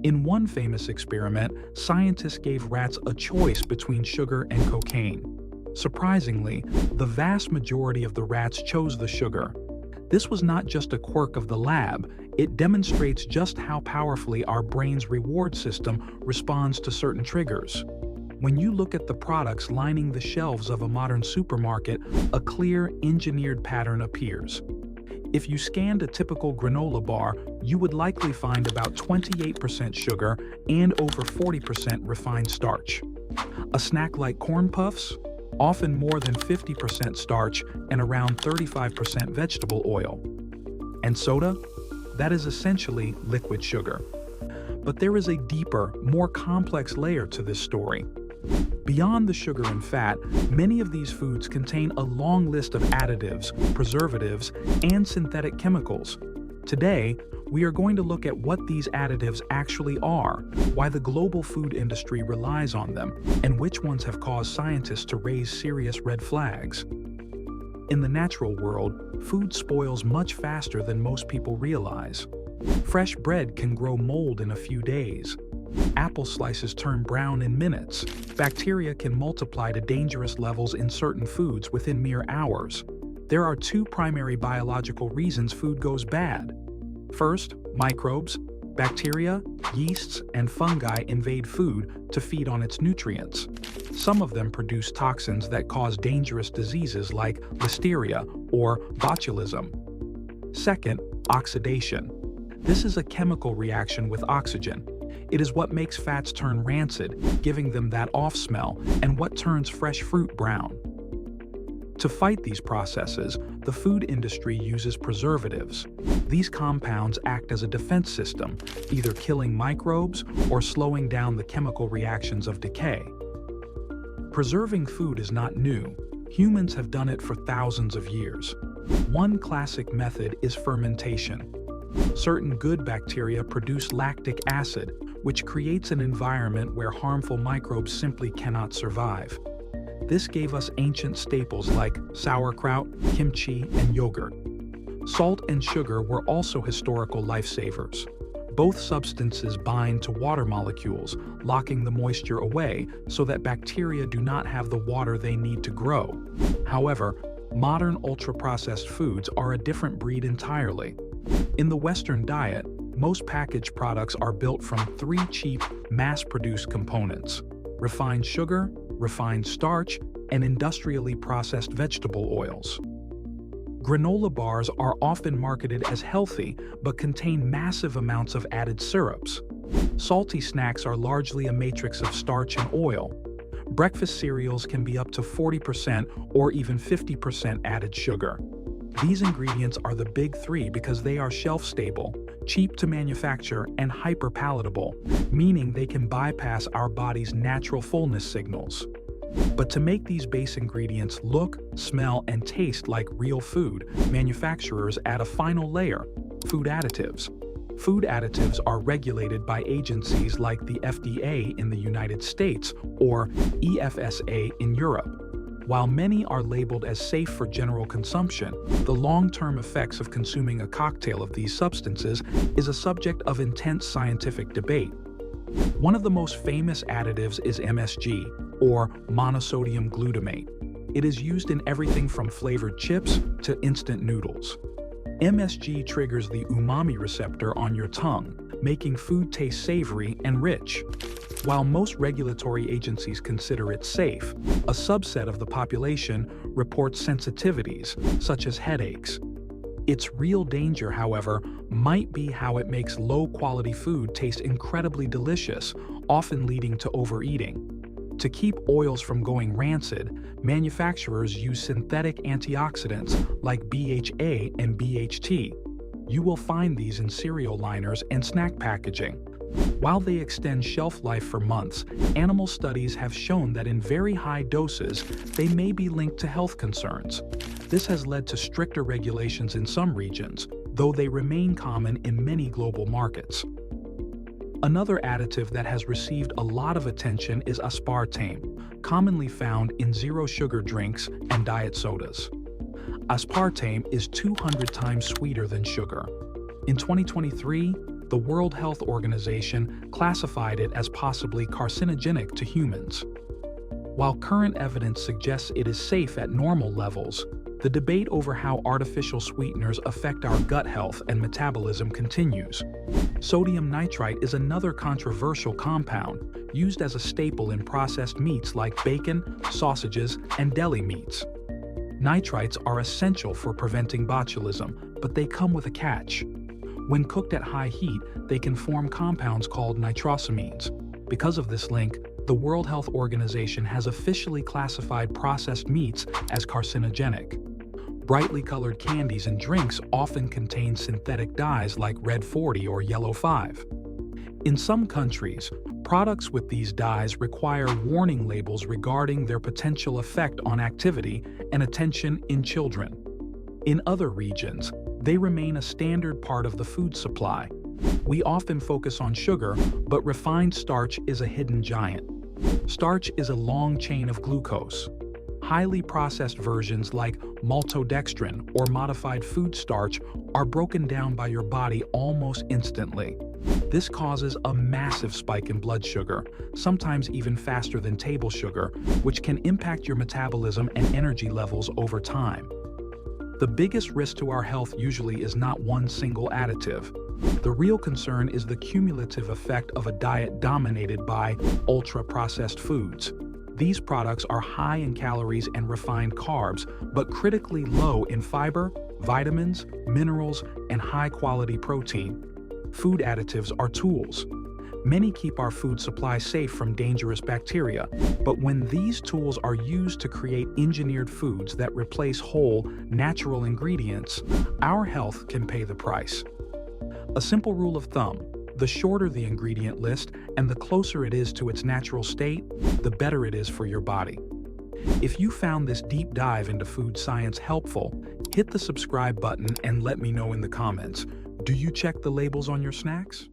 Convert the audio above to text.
In one famous experiment, scientists gave rats a choice between sugar and cocaine. Surprisingly, the vast majority of the rats chose the sugar. This was not just a quirk of the lab, it demonstrates just how powerfully our brain's reward system responds to certain triggers. When you look at the products lining the shelves of a modern supermarket, a clear, engineered pattern appears. If you scanned a typical granola bar, you would likely find about 28% sugar and over 40% refined starch. A snack like corn puffs? Often more than 50% starch and around 35% vegetable oil. And soda? That is essentially liquid sugar. But there is a deeper, more complex layer to this story. Beyond the sugar and fat, many of these foods contain a long list of additives, preservatives, and synthetic chemicals. Today, we are going to look at what these additives actually are, why the global food industry relies on them, and which ones have caused scientists to raise serious red flags. In the natural world, food spoils much faster than most people realize. Fresh bread can grow mold in a few days. Apple slices turn brown in minutes. Bacteria can multiply to dangerous levels in certain foods within mere hours. There are two primary biological reasons food goes bad. First, microbes. Bacteria, yeasts, and fungi invade food to feed on its nutrients. Some of them produce toxins that cause dangerous diseases like listeria or botulism. Second, oxidation. This is a chemical reaction with oxygen. It is what makes fats turn rancid, giving them that off smell, and what turns fresh fruit brown. To fight these processes, the food industry uses preservatives. These compounds act as a defense system, either killing microbes or slowing down the chemical reactions of decay. Preserving food is not new. Humans have done it for thousands of years. One classic method is fermentation. Certain good bacteria produce lactic acid, which creates an environment where harmful microbes simply cannot survive. This gave us ancient staples like sauerkraut, kimchi, and yogurt. Salt and sugar were also historical lifesavers. Both substances bind to water molecules, locking the moisture away so that bacteria do not have the water they need to grow. However, modern ultra-processed foods are a different breed entirely. In the Western diet, most packaged products are built from three cheap, mass-produced components: refined sugar, refined starch, and industrially processed vegetable oils. Granola bars are often marketed as healthy, but contain massive amounts of added syrups. Salty snacks are largely a matrix of starch and oil. Breakfast cereals can be up to 40% or even 50% added sugar. These ingredients are the big three because they are shelf-stable, cheap to manufacture, and hyper-palatable, meaning they can bypass our body's natural fullness signals. But to make these base ingredients look, smell, and taste like real food, manufacturers add a final layer: food additives. Food additives are regulated by agencies like the FDA in the United States or EFSA in Europe. While many are labeled as safe for general consumption, the long-term effects of consuming a cocktail of these substances is a subject of intense scientific debate. One of the most famous additives is MSG, or monosodium glutamate. It is used in everything from flavored chips to instant noodles. MSG triggers the umami receptor on your tongue, making food taste savory and rich. While most regulatory agencies consider it safe, a subset of the population reports sensitivities, such as headaches. Its real danger, however, might be how it makes low-quality food taste incredibly delicious, often leading to overeating. To keep oils from going rancid, manufacturers use synthetic antioxidants like BHA and BHT. You will find these in cereal liners and snack packaging. While they extend shelf life for months, animal studies have shown that in very high doses, they may be linked to health concerns. This has led to stricter regulations in some regions, though they remain common in many global markets. Another additive that has received a lot of attention is aspartame, commonly found in zero-sugar drinks and diet sodas. Aspartame is 200 times sweeter than sugar. In 2023, the World Health Organization classified it as possibly carcinogenic to humans. While current evidence suggests it is safe at normal levels, the debate over how artificial sweeteners affect our gut health and metabolism continues. Sodium nitrite is another controversial compound used as a staple in processed meats like bacon, sausages, and deli meats. Nitrites are essential for preventing botulism, but they come with a catch. When cooked at high heat, they can form compounds called nitrosamines. Because of this link, the World Health Organization has officially classified processed meats as carcinogenic. Brightly colored candies and drinks often contain synthetic dyes like red 40 or yellow 5. In some countries, products with these dyes require warning labels regarding their potential effect on activity and attention in children. In other regions, they remain a standard part of the food supply. We often focus on sugar, but refined starch is a hidden giant. Starch is a long chain of glucose. Highly processed versions like maltodextrin or modified food starch are broken down by your body almost instantly. This causes a massive spike in blood sugar, sometimes even faster than table sugar, which can impact your metabolism and energy levels over time. The biggest risk to our health usually is not one single additive. The real concern is the cumulative effect of a diet dominated by ultra-processed foods. These products are high in calories and refined carbs, but critically low in fiber, vitamins, minerals, and high-quality protein. Food additives are tools. Many keep our food supply safe from dangerous bacteria, but when these tools are used to create engineered foods that replace whole, natural ingredients, our health can pay the price. A simple rule of thumb: the shorter the ingredient list and the closer it is to its natural state, the better it is for your body. If you found this deep dive into food science helpful, hit the subscribe button and let me know in the comments. Do you check the labels on your snacks?